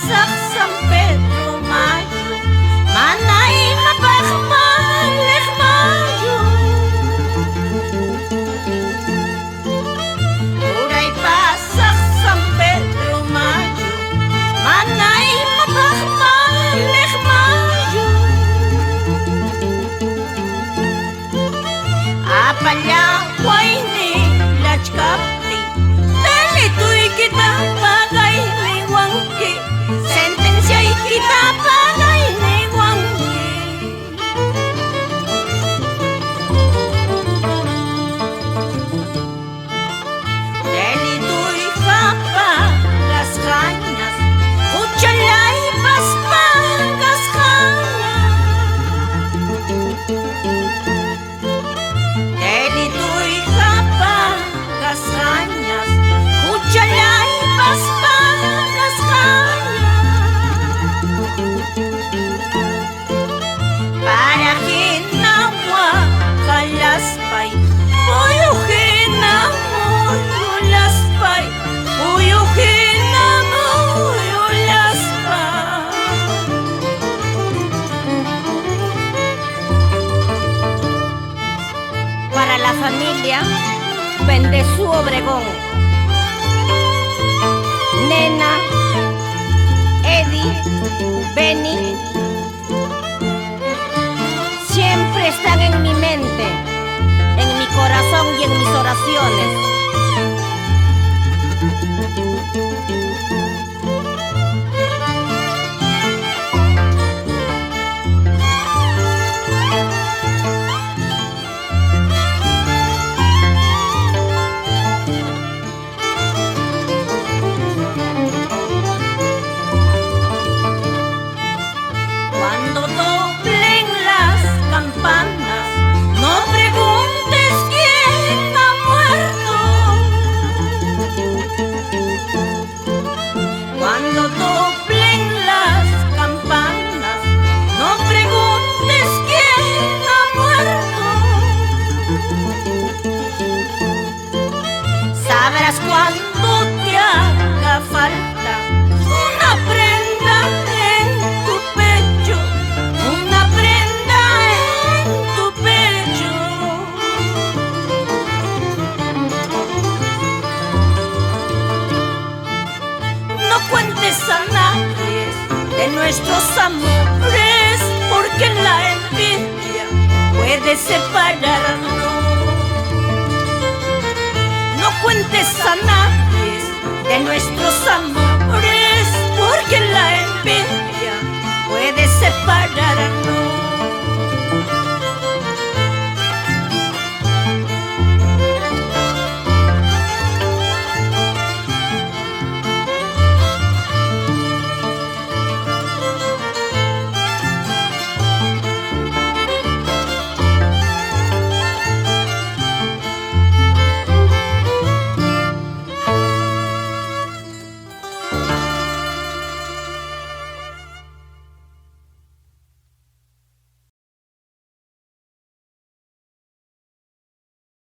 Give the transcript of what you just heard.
pasak San Pedro Mayo, manay mapakmalik Mayo. Uray pasak San Pedro Mayo, manay mapakmalik Mayo. Apalaway ni Lachkapti, dalito'y kita bagay ni Wangki, sentensya'y kita bagay ni Wangki. Dalito'y kapagas kanyas, kuchalay paspagas kanyas. Dalito'y kapagas kanyas, kuchalay paspagas kanyas. Para ginawa kalaspay, puyuhin na mo'y laspay, puyuhin na mo'y laspay. Para la familia Pendesu Obregón, Nena, Eddie, Benny, siempre están en mi mente, en mi corazón y en mis oraciones. Cuando doblen las campanas, no preguntes quién ha muerto. Cuando doblen las campanas, no preguntes quién ha muerto. Sabrás cuando te haga falta una prenda en tu pecho, una prenda en tu pecho. No cuentes a nadie de nuestros amores, porque la envidia puede separarnos. No cuentes a nadie de nuestros amores,